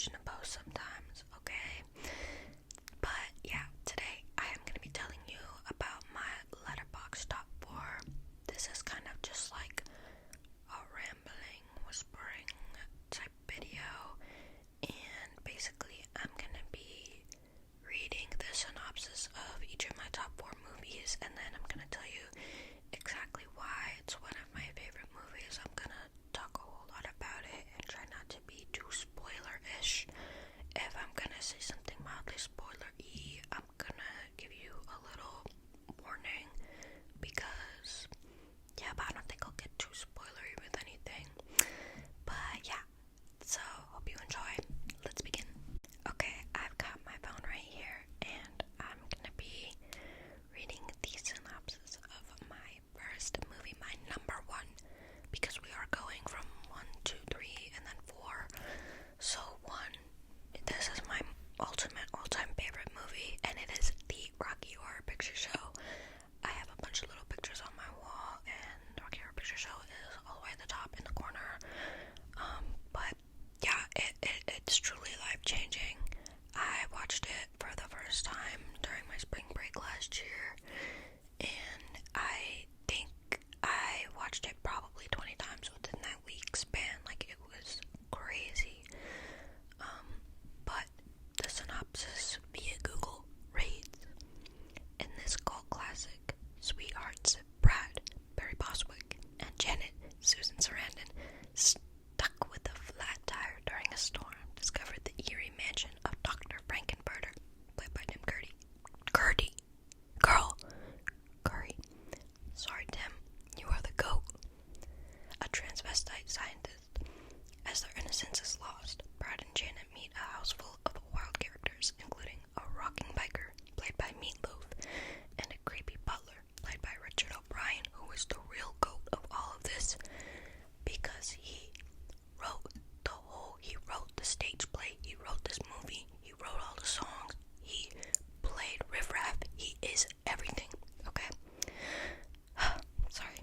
motivation to post sometimes, okay? But yeah, today I am going to be telling you about my Letterboxd top 4. This is kind of just like a rambling, whispering type video, and basically I'm going to be reading the synopsis of each of my top 4 movies, and then I'm going to tell you exactly why it's one of my favorite movies. I'm going to talk a whole lot about it and try not to be too spoiler-ish. If I'm going to say something mildly spoiler-y, I'm going to give you a little warning because, yeah, but I don't think I'll get too spoilery with anything. But yeah, so hope you enjoy. Let's begin. Okay, I've got my phone right here, and I'm gonna be reading the synopsis of my first movie, my number 1, because we are going from 1 to 3 and then 4. So 1, this is my ultimate all-time favorite movie, and it is the Rocky Horror Picture Show. I have a bunch of little pictures on my wall, and Rocky Horror Picture Show is all the way at the top in the corner. But yeah, it's truly life-changing. I watched it for the first time during my spring break last year, and I think I watched it probably 20 times within that week span. Like, it was crazy. But the synopsis via Google reads: in this cult classic, sweethearts Brad, Barry Bostwick, and Janet, Susan Sarandon, stuck with a flat tire during a storm, discovered the eerie mansion of Dr. Frankenfurter, played by Tim Curry. Sorry, Tim, you are the GOAT. A transvestite scientist. As their innocence is lost, Brad and Janet meet a house full of wild characters, including a rocking biker, played by Meatloaf, and a creepy butler, played by Richard O'Brien, who is the real GOAT of all of this, because he wrote the stage play, he wrote this movie, he wrote all the songs, he played Riff Raff, he is everything, okay? Sorry.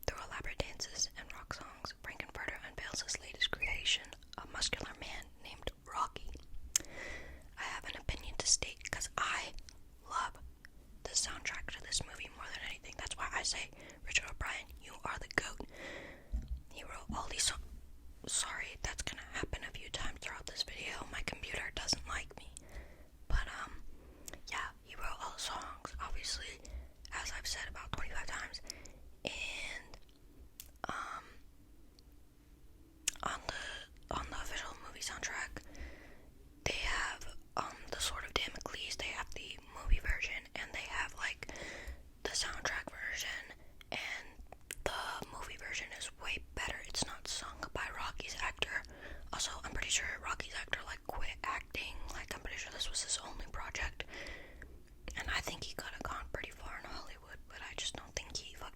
Through elaborate dances and rock songs, Frankenfurter unveils his latest creation, a muscular man named Rocky. I have an opinion to state because I love the soundtrack to this movie more than anything. That's why I say, Richard O'Brien, you are the GOAT. He wrote all these songs. Sorry, that's gonna happen a few times throughout this video. My computer doesn't like me. But, yeah, he wrote all the songs, obviously, as I've said about 25 times. And, on the official movie soundtrack, they have, the Sword of Damocles, they have the movie version, and they have, like, the soundtrack version, and the movie version is way better. It's not sung by Rocky's actor. Also, I'm pretty sure Rocky's actor, like, quit acting. Like, I'm pretty sure this was his only project, and I think he could have gone pretty far in Hollywood, but I just don't think he fucking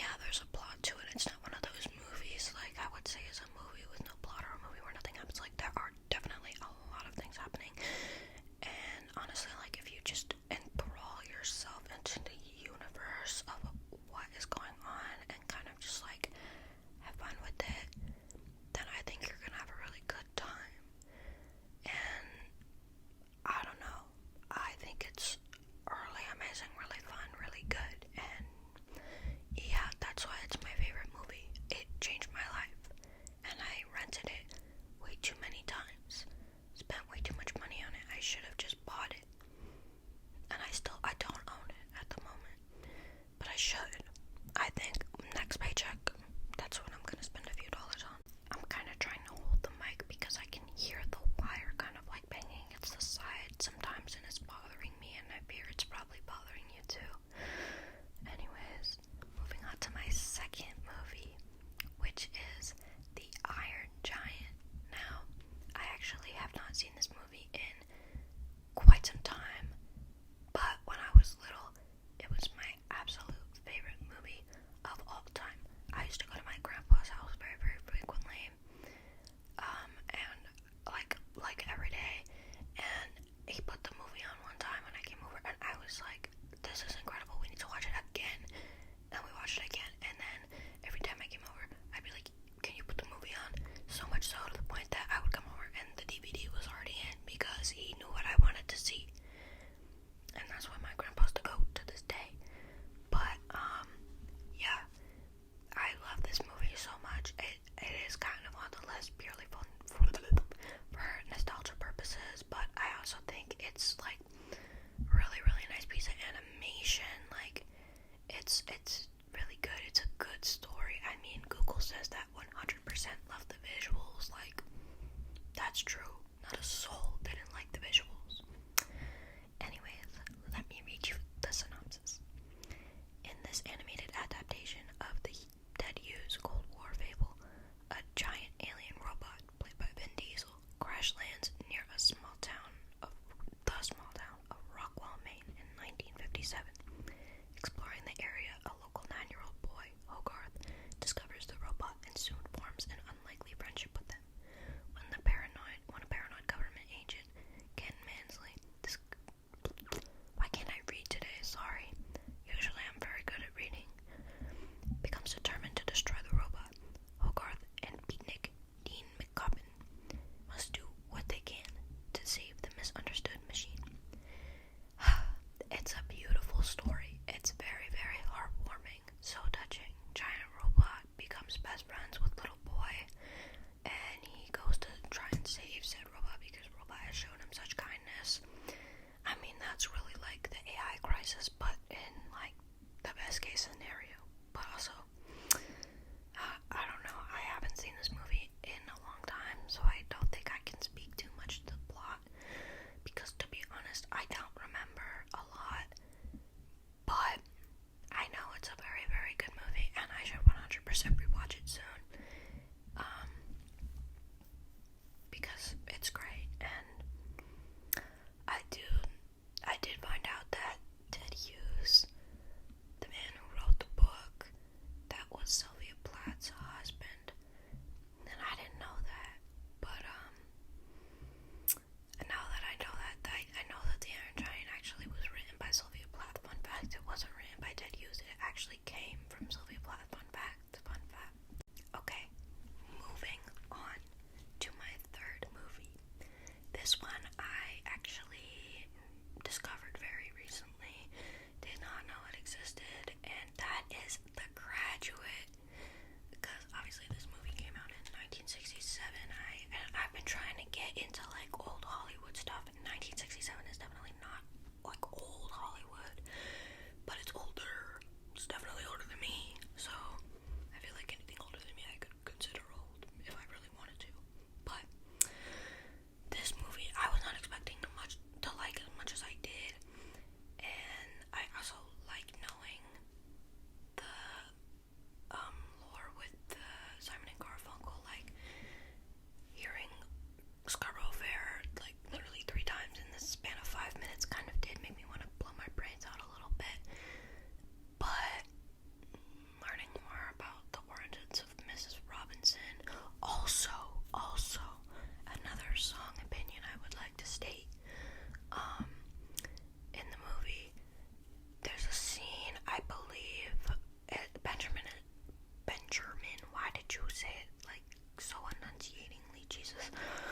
yeah, there's a plot to it. It's not one of those movies, like, I would say is a movie with no plot, or a movie where nothing happens. Like, there are definitely a lot of things happening, and honestly, like, if you just enthrall yourself into the universe of what is going on and kind of just, like, have fun with it, then I think you're gonna have a really good time. And I don't know, I think it's really amazing, really fun, really good, and yeah, that's why it's my favorite movie. It changed my life, and I rented it way too many times, spent way too much money on it. I should have just bought it, and I don't own it at the moment, but I should. I think next paycheck, that's what I'm gonna spend a few dollars on. I'm kind of trying to hold the mic because I can hear the wire kind of like banging against the side sometimes, and it's bothering me, and I fear it's probably bothering you too. Anyways, moving on to my second movie, which is The Iron Giant. Now, I actually have not seen this movie in quite some time, but when I was little, it was my absolute favorite movie of all time. I used to go to my grandpa's house very, very frequently, and like every day, and he put the movie on one time when I came over, and I was like, this is incredible, we need to watch it again. And we watched it again, and then every time I came over, I'd be like, can you put the movie on? So much so to the point that I would come over and the DVD was already in because he knew what I wanted to see. And that's why my grandpa's the GOAT to this day. But, yeah, I love this movie so much. It is kind of on the list purely for nostalgia purposes, but I also think it's, like, really, really nice piece of animation. Like, it's really good. It's a good story. I mean, Google says that 100% love the visuals. Like, that's true. Not a soul didn't like the visuals. Anyways, let me read you the synopsis. In this animated adaptation of the Dead Use Cold War fable, a giant alien robot, played by Vin Diesel, crash lands near the small town of Rockwell, Maine in 1957. Exploring the area, a local 9-year-old boy, Hogarth, discovers the robot and soon forms an unlikely friendship with them. When a paranoid government agent, Ken Mansley, why can't I read today? Sorry. Usually I'm very good at reading. Becomes determined to destroy the robot. Hogarth and beatnik Dean McCobbin must do what they can to save the misunderstood machine. It's a beautiful story. It's very, very heartwarming. So touching. Giant robot becomes best friends with little boy, and he goes to try and save said robot because robot has shown him such kindness. I mean, that's really like the AI crisis, but in like the best case scenario. But also, I don't know. I haven't seen this movie in a long time, so I don't think I can speak too much to the plot because, to be honest, I don't remember a lot. But I know it's a very, very good movie, and I should 100% rewatch it soon. Because it's great, and I did find out that Ted Hughes, the man who wrote the book, that was Sylvia Plath's husband. And I didn't know that, but now that I know that, I know that The Iron Giant actually was written by Sylvia Plath. Fun fact, it wasn't written by Ted Hughes, it actually came from Sylvia Plath. Fun fact. Okay, moving on to my third movie. This one I actually discovered very recently, did not know it existed, and that is The Graduate. Because obviously this movie came out in 1967. I've been trying to get into like old Hollywood stuff, and 1967 is definitely not like old Hollywood, but it's older. It's definitely older than me, so I feel like anything older than me I could consider old if I really wanted to. But this movie I was not expecting to like as much as I did, and I also like knowing the lore with Simon and Garfunkel, like hearing Scarborough Fair like literally 3 times in the span of 5 minutes this.